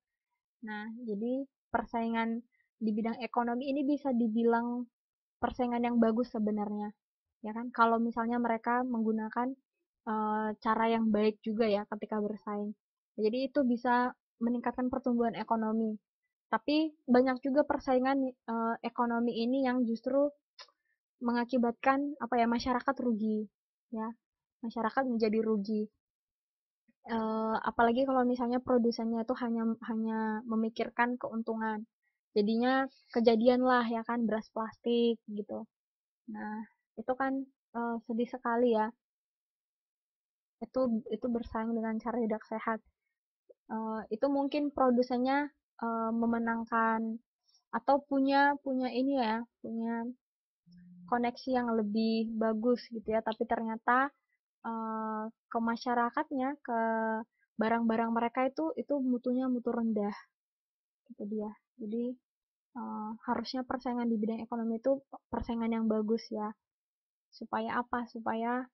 Nah, jadi persaingan di bidang ekonomi ini bisa dibilang persaingan yang bagus sebenarnya, ya kan? Kalau misalnya mereka menggunakan cara yang baik juga ya ketika bersaing. Jadi itu bisa meningkatkan pertumbuhan ekonomi. Tapi banyak juga persaingan ekonomi ini yang justru mengakibatkan apa ya masyarakat rugi, ya masyarakat menjadi rugi. Apalagi kalau misalnya produsennya itu hanya hanya memikirkan keuntungan. Jadinya kejadian lah ya kan beras plastik gitu. Nah, itu kan sedih sekali ya. Itu bersaing dengan cara tidak sehat. Itu mungkin produsennya memenangkan atau punya punya ini ya, punya koneksi yang lebih bagus gitu ya, tapi ternyata ke masyarakatnya, ke barang-barang mereka itu mutunya mutu rendah gitu dia. Jadi harusnya persaingan di bidang ekonomi itu persaingan yang bagus ya. Supaya apa? Supaya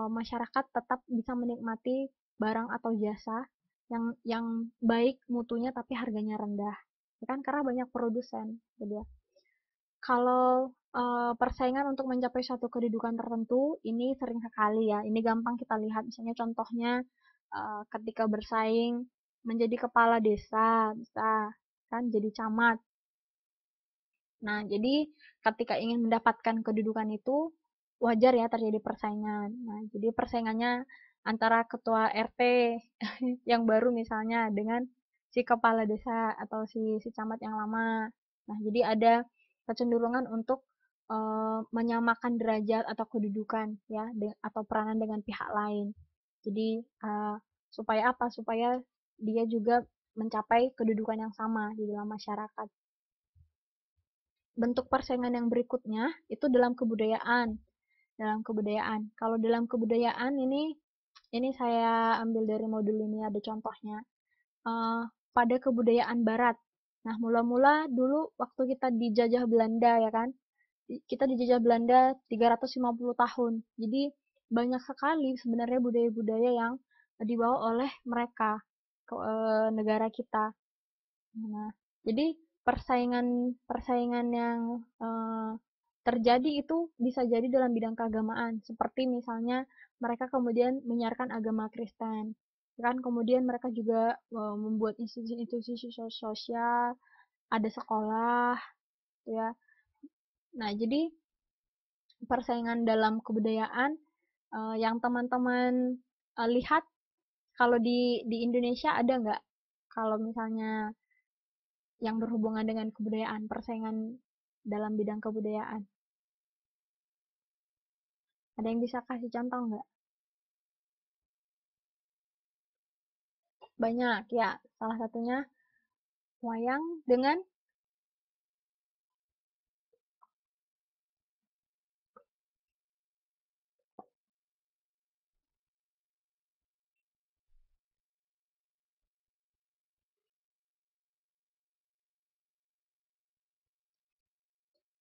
masyarakat tetap bisa menikmati barang atau jasa yang baik mutunya tapi harganya rendah. Ya kan karena banyak produsen. Jadi ya. Kalau persaingan untuk mencapai suatu kedudukan tertentu ini sering sekali ya. Ini gampang kita lihat. Misalnya contohnya ketika bersaing menjadi kepala desa, bisa kan jadi camat. Nah, jadi ketika ingin mendapatkan kedudukan itu wajar ya terjadi persaingan. Nah, jadi persaingannya antara ketua RT yang baru misalnya dengan si kepala desa atau si camat yang lama. Nah, jadi ada kecenderungan untuk menyamakan derajat atau kedudukan ya atau peranan dengan pihak lain. Jadi supaya apa? Supaya dia juga mencapai kedudukan yang sama di dalam masyarakat. Bentuk persaingan yang berikutnya itu dalam kebudayaan. Dalam kebudayaan. Kalau dalam kebudayaan ini saya ambil dari modul ini ada contohnya. pada kebudayaan barat. Nah, mula-mula dulu waktu kita dijajah Belanda ya kan, kita dijajah Belanda 350 tahun. Jadi banyak sekali sebenarnya budaya-budaya yang dibawa oleh mereka ke negara kita. Nah, jadi persaingan-persaingan yang terjadi itu bisa jadi dalam bidang keagamaan, seperti misalnya mereka kemudian menyiarkan agama Kristen, kan kemudian mereka juga membuat institusi-institusi sosial, ada sekolah, ya. Nah, jadi persaingan dalam kebudayaan yang teman-teman lihat kalau di Indonesia ada nggak? Kalau misalnya yang berhubungan dengan kebudayaan, persaingan dalam bidang kebudayaan. Ada yang bisa kasih contoh nggak? Banyak ya, salah satunya wayang dengan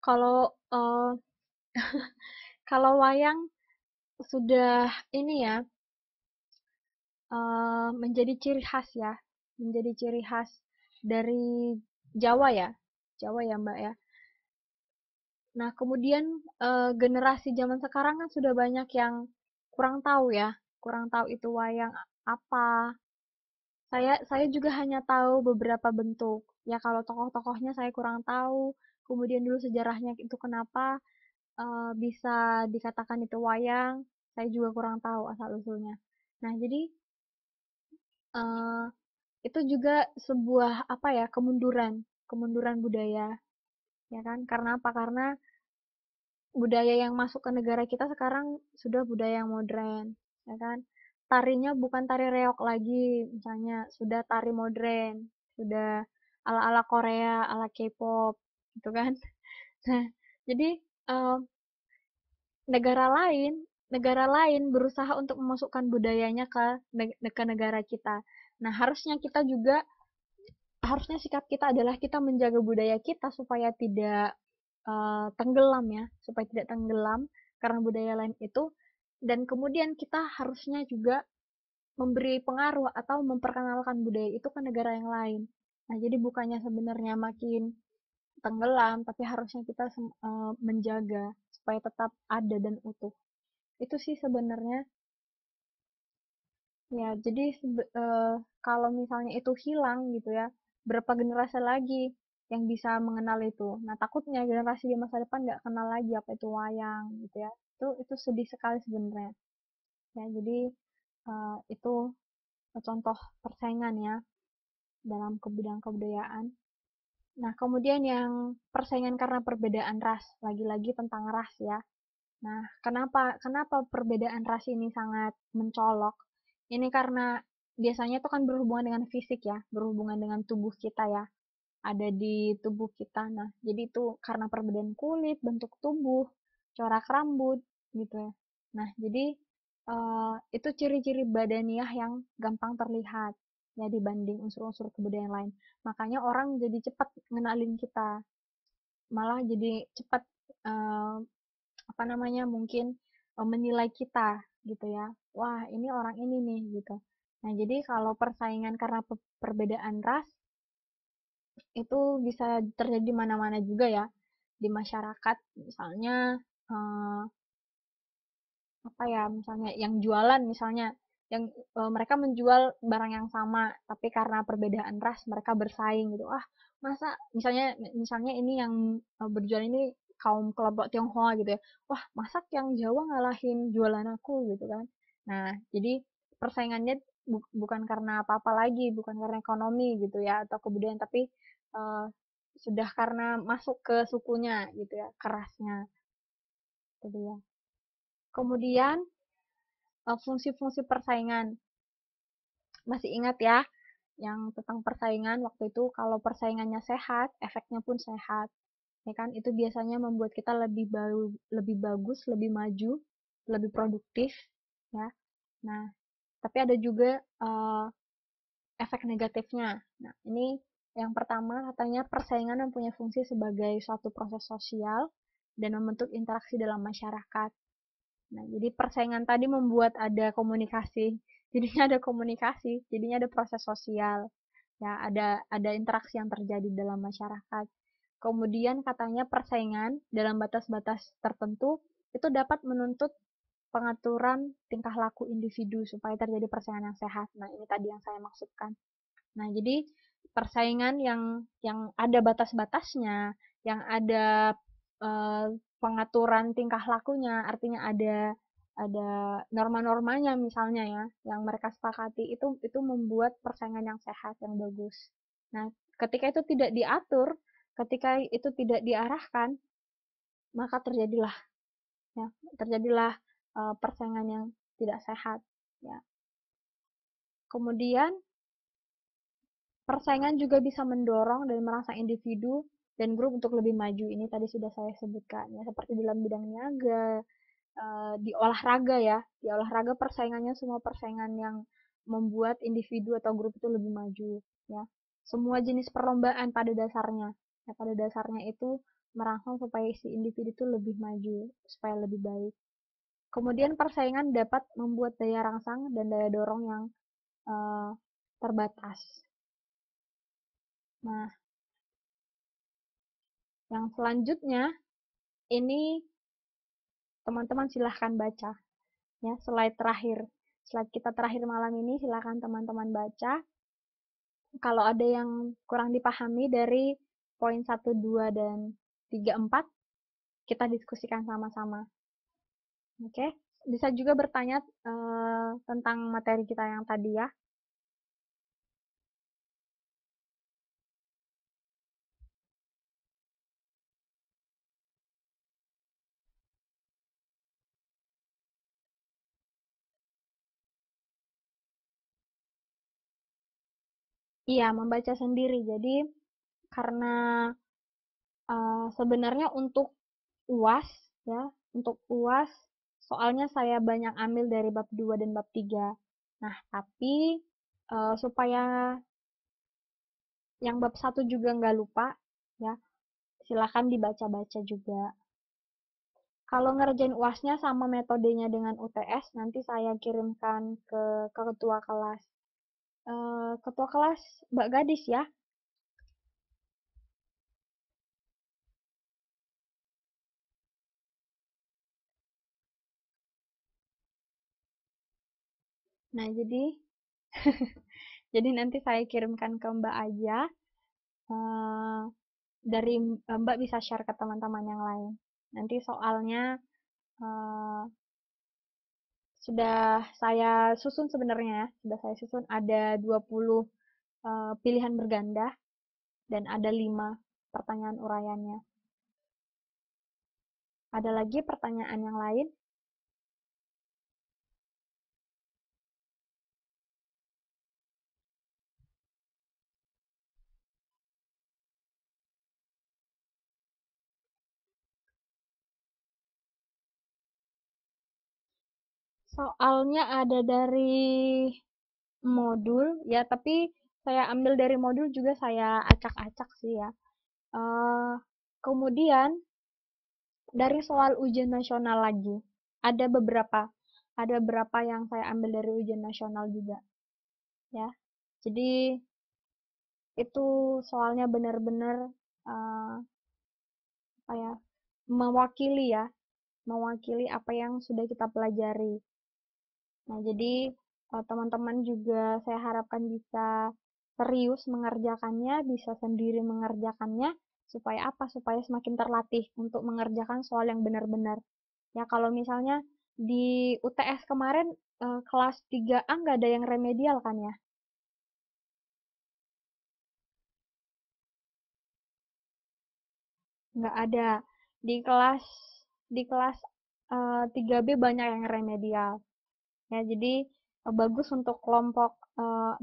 kalau kalau wayang sudah ini ya menjadi ciri khas ya, menjadi ciri khas dari Jawa ya, Jawa ya Mbak ya. Nah kemudian generasi zaman sekarang kan sudah banyak yang kurang tahu ya, kurang tahu itu wayang apa. Saya juga hanya tahu beberapa bentuk. Ya kalau tokoh-tokohnya saya kurang tahu. Kemudian dulu sejarahnya itu kenapa bisa dikatakan itu wayang, saya juga kurang tahu asal-usulnya. Nah, jadi eh, itu juga sebuah apa ya, kemunduran, kemunduran budaya, ya kan? Karena apa? Karena budaya yang masuk ke negara kita sekarang sudah budaya yang modern, ya kan? Tarinya bukan tari reok lagi, misalnya sudah tari modern, sudah ala-ala Korea, ala K-pop, gitu kan? Nah, jadi eh, negara lain berusaha untuk memasukkan budayanya ke negara kita. Nah, harusnya sikap kita adalah kita menjaga budaya kita supaya tidak tenggelam ya, supaya tidak tenggelam karena budaya lain itu, dan kemudian kita harusnya juga memberi pengaruh atau memperkenalkan budaya itu ke negara yang lain. Nah, jadi bukannya sebenarnya makin tenggelam, tapi harusnya kita menjaga supaya tetap ada dan utuh. Itu sih sebenarnya. Ya, jadi kalau misalnya itu hilang gitu ya, berapa generasi lagi yang bisa mengenal itu? Nah, takutnya generasi di masa depan nggak kenal lagi apa itu wayang gitu ya. Itu sedih sekali sebenarnya. Ya, jadi itu contoh persaingan ya dalam bidang kebudayaan. Nah, kemudian yang persaingan karena perbedaan ras, lagi-lagi tentang ras ya. Nah, kenapa kenapa perbedaan ras ini sangat mencolok? Ini karena biasanya itu kan berhubungan dengan fisik ya, berhubungan dengan tubuh kita ya, ada di tubuh kita. Nah, jadi itu karena perbedaan kulit, bentuk tubuh, corak rambut, gitu ya. Nah, jadi itu ciri-ciri badaniah yang gampang terlihat ya dibanding unsur-unsur kebudayaan lain. Makanya orang jadi cepat ngenalin kita, malah jadi cepat eh, apa namanya mungkin menilai kita gitu ya. Wah, ini orang ini nih gitu. Nah, jadi kalau persaingan karena perbedaan ras itu bisa terjadi di mana-mana juga ya di masyarakat. Misalnya eh, apa ya, misalnya yang jualan misalnya yang mereka menjual barang yang sama tapi karena perbedaan ras mereka bersaing gitu. Ah, masa misalnya misalnya ini yang berjualan ini kaum kelompok Tionghoa gitu ya. Wah, masak yang Jawa ngalahin jualan aku gitu kan. Nah, jadi persaingannya bukan karena apa-apa lagi, bukan karena ekonomi gitu ya atau kebudayaan, tapi uh, sudah karena masuk ke sukunya gitu ya, kerasnya gitu ya. Kemudian fungsi-fungsi persaingan. Masih ingat ya yang tentang persaingan waktu itu, kalau persaingannya sehat, efeknya pun sehat. Ya kan? Itu biasanya membuat kita lebih bagus, lebih maju, lebih produktif ya. Nah, tapi ada juga efek negatifnya. Nah, ini yang pertama katanya persaingan mempunyai fungsi sebagai suatu proses sosial dan membentuk interaksi dalam masyarakat. Nah, jadi persaingan tadi membuat ada komunikasi. Jadinya ada komunikasi, jadinya ada proses sosial. Ya, ada interaksi yang terjadi dalam masyarakat. Kemudian katanya persaingan dalam batas-batas tertentu itu dapat menuntut pengaturan tingkah laku individu supaya terjadi persaingan yang sehat. Nah, ini tadi yang saya maksudkan. Nah, jadi persaingan yang ada batas-batasnya, yang ada pengaturan tingkah lakunya, artinya ada norma-normanya misalnya ya, yang mereka sepakati itu membuat persaingan yang sehat, yang bagus. Nah, ketika itu tidak diatur, ketika itu tidak diarahkan, maka terjadilah persaingan yang tidak sehat ya. Kemudian persaingan juga bisa mendorong dan merangsang individu dan grup untuk lebih maju. Ini tadi sudah saya sebutkan ya, seperti dalam bidang niaga, di olahraga ya. Di olahraga persaingannya semua persaingan yang membuat individu atau grup itu lebih maju ya. Semua jenis perlombaan pada dasarnya. Ya, pada dasarnya itu merangsang supaya si individu itu lebih maju, supaya lebih baik. Kemudian persaingan dapat membuat daya rangsang dan daya dorong yang terbatas. Nah, yang selanjutnya ini teman-teman silahkan baca ya, slide terakhir. Slide kita terakhir malam ini silahkan teman-teman baca. Kalau ada yang kurang dipahami dari poin 1, 2, dan 3, 4, kita diskusikan sama-sama. Oke, bisa juga bertanya tentang materi kita yang tadi ya. Iya, membaca sendiri. Jadi, karena sebenarnya untuk UAS ya, untuk UAS soalnya saya banyak ambil dari bab 2 dan bab 3. Nah, tapi supaya yang bab 1 juga nggak lupa ya, silakan dibaca-baca juga. Kalau ngerjain UASnya sama metodenya dengan UTS, nanti saya kirimkan ke ketua kelas. Ketua kelas Mbak Gadis ya. Nah, jadi nanti saya kirimkan ke Mbak aja. Dari Mbak bisa share ke teman-teman yang lain. Nanti soalnya sudah saya susun sebenarnya ya, sudah saya susun ada 20 pilihan berganda dan ada 5 pertanyaan uraiannya. Ada lagi pertanyaan yang lain? Soalnya ada dari modul ya, tapi saya ambil dari modul juga saya acak-acak sih ya. Kemudian dari soal ujian nasional lagi, ada beberapa yang saya ambil dari ujian nasional juga ya. Jadi itu soalnya benar-benar apa ya, mewakili apa yang sudah kita pelajari. Nah, jadi teman-teman juga saya harapkan bisa serius mengerjakannya, bisa sendiri mengerjakannya, supaya apa? Supaya semakin terlatih untuk mengerjakan soal yang benar-benar. Ya, kalau misalnya di UTS kemarin kelas 3A nggak ada yang remedial kan ya? Nggak ada. Di kelas di kelas 3B banyak yang remedial. Ya, jadi bagus untuk kelompok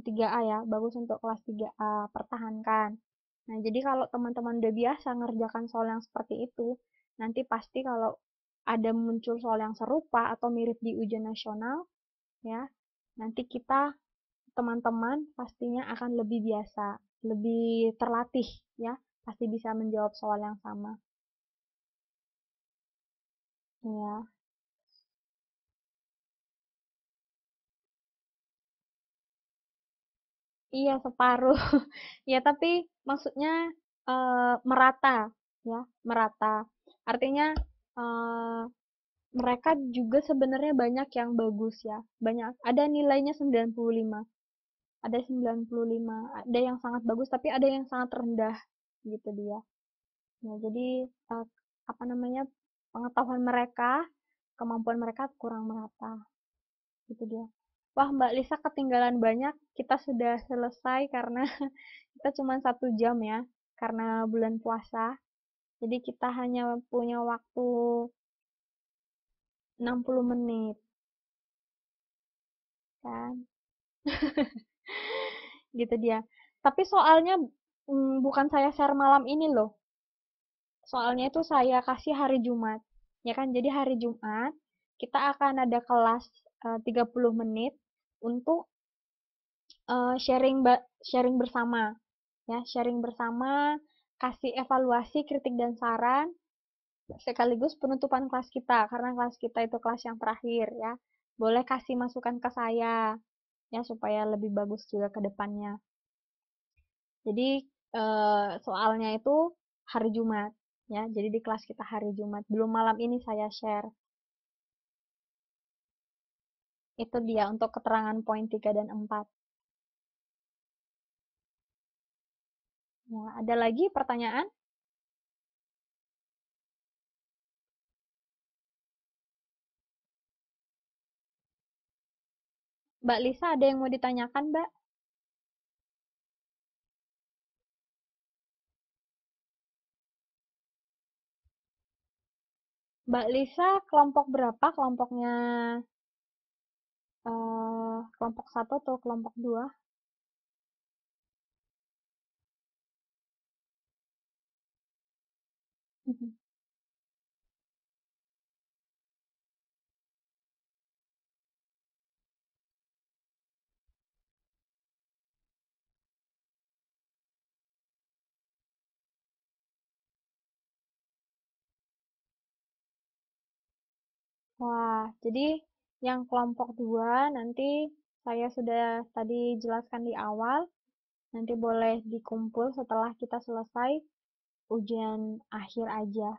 3A ya, bagus untuk kelas 3A, pertahankan. Nah, jadi kalau teman-teman udah biasa ngerjakan soal yang seperti itu, nanti pasti kalau ada muncul soal yang serupa atau mirip di ujian nasional, ya, nanti kita teman-teman pastinya akan lebih biasa, lebih terlatih ya, pasti bisa menjawab soal yang sama. Ya, iya separuh. Ya, tapi maksudnya merata ya, merata. Artinya eh, mereka juga sebenarnya banyak yang bagus ya. Banyak, ada nilainya 95, ada 95, ada yang sangat bagus tapi ada yang sangat rendah gitu dia. Ya, jadi eh, apa namanya? Pengetahuan mereka, kemampuan mereka kurang merata. Gitu dia. Wah, Mbak Lisa ketinggalan banyak. Kita sudah selesai karena kita cuma 1 jam ya, karena bulan puasa. Jadi kita hanya punya waktu 60 menit, kan? Gitu dia. Tapi soalnya bukan saya share malam ini loh. Soalnya itu saya kasih hari Jumat. Ya kan? Jadi hari Jumat kita akan ada kelas 30 menit untuk sharing sharing bersama. Ya, sharing bersama, kasih evaluasi, kritik dan saran sekaligus penutupan kelas kita karena kelas kita itu kelas yang terakhir ya. Boleh kasih masukan ke saya ya supaya lebih bagus juga ke depannya. Jadi soalnya itu hari Jumat ya. Jadi di kelas kita hari Jumat. Belum malam ini saya share. Itu dia untuk keterangan poin 3 dan 4. Ya, ada lagi pertanyaan? Mbak Lisa ada yang mau ditanyakan, Mbak? Mbak Lisa kelompok berapa? Kelompoknya kelompok satu atau kelompok 2? Wah, jadi yang kelompok 2 nanti saya sudah tadi jelaskan di awal, nanti boleh dikumpul setelah kita selesai ujian akhir aja.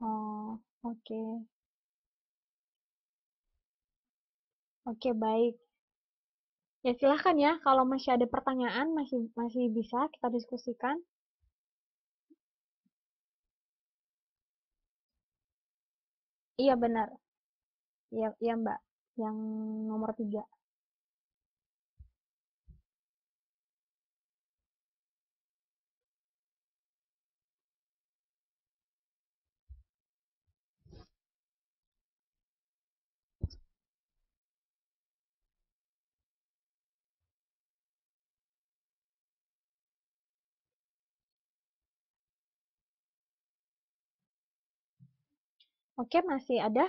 Oh, oke. Oke, baik. Ya silahkan ya, kalau masih ada pertanyaan masih masih bisa kita diskusikan. Iya benar. Iya, iya Mbak. Yang nomor 3. Oke, masih ada.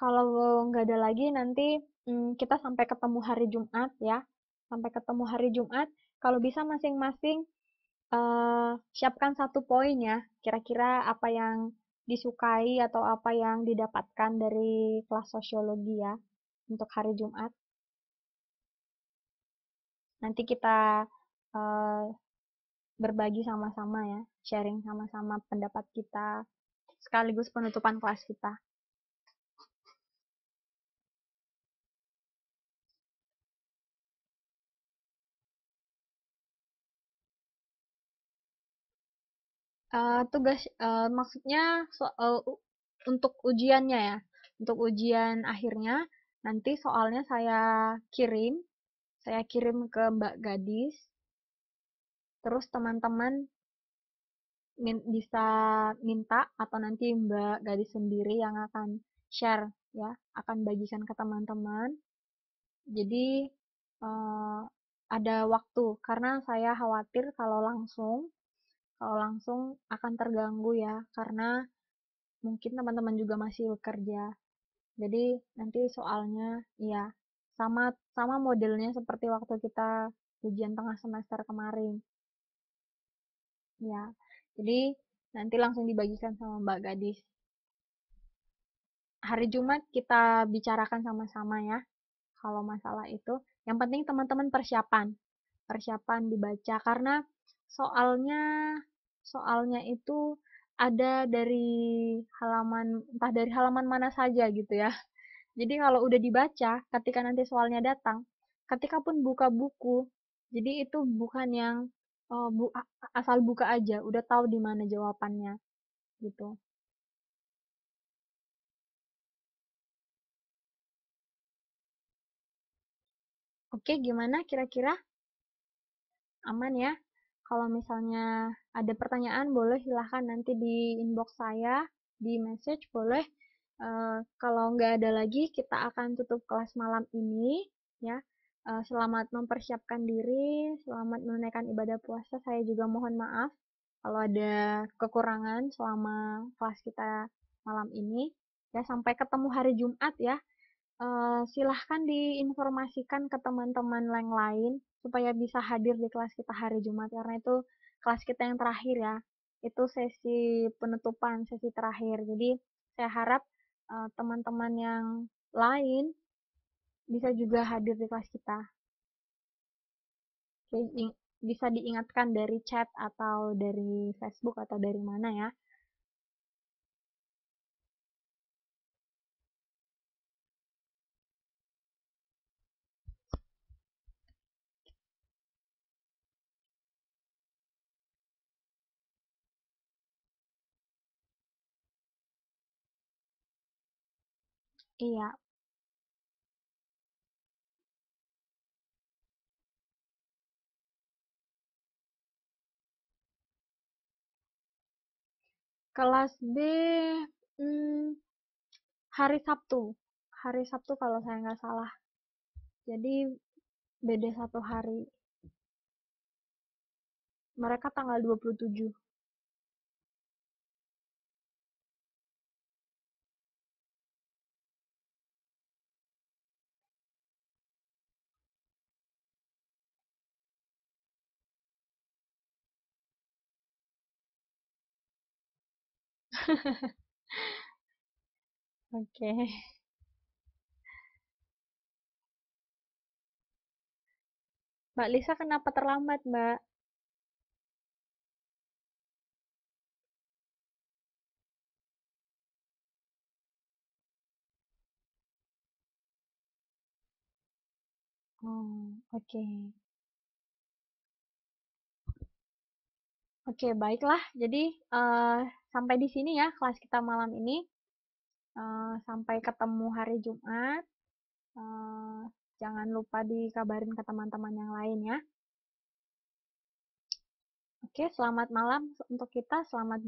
Kalau nggak ada lagi nanti kita sampai ketemu hari Jumat ya. Sampai ketemu hari Jumat. Kalau bisa masing-masing siapkan 1 poin ya. Kira-kira apa yang disukai atau apa yang didapatkan dari kelas sosiologi ya untuk hari Jumat. Nanti kita eh, berbagi sama-sama ya, sharing sama-sama pendapat kita sekaligus penutupan kelas kita. Tugas maksudnya untuk ujiannya ya. Untuk ujian akhirnya nanti soalnya saya kirim ke Mbak Gadis. Terus teman-teman bisa minta atau nanti Mbak Gadis sendiri yang akan share ya, akan bagikan ke teman-teman. Jadi ada waktu karena saya khawatir kalau langsung akan terganggu ya karena mungkin teman-teman juga masih bekerja. Jadi nanti soalnya ya Sama sama modelnya seperti waktu kita ujian tengah semester kemarin. Ya. Jadi nanti langsung dibagikan sama Mbak Gadis. Hari Jumat kita bicarakan sama-sama ya. Kalau masalah itu, yang penting teman-teman persiapan dibaca karena soalnya soalnya itu ada dari halaman entah dari halaman mana saja gitu ya. Jadi kalau udah dibaca, ketika nanti soalnya datang, ketika pun buka buku, jadi itu bukan yang asal buka aja, udah tahu di mana jawabannya gitu. Oke, gimana kira-kira? Aman ya? Kalau misalnya ada pertanyaan, boleh silahkan nanti di inbox saya, di message boleh. Kalau nggak ada lagi, kita akan tutup kelas malam ini ya. Selamat mempersiapkan diri, selamat menunaikan ibadah puasa. Saya juga mohon maaf kalau ada kekurangan selama kelas kita malam ini. Ya, sampai ketemu hari Jumat ya. Silahkan diinformasikan ke teman-teman yang lain supaya bisa hadir di kelas kita hari Jumat karena itu kelas kita yang terakhir ya. Itu sesi penutupan, sesi terakhir. Jadi saya harap teman-teman yang lain bisa juga hadir di kelas kita. Bisa diingatkan dari chat atau dari Facebook atau dari mana ya. Iya, kelas B hmm, hari Sabtu. Hari Sabtu kalau saya nggak salah. Jadi beda satu hari. Mereka tanggal 27. Oke. Mbak Lisa kenapa terlambat, Mbak? Oh, oke. Oke, baiklah. Jadi, sampai di sini ya kelas kita malam ini. Sampai ketemu hari Jumat. Eh, Jangan lupa dikabarin ke teman-teman yang lain ya. Oke, selamat malam untuk kita. Selamat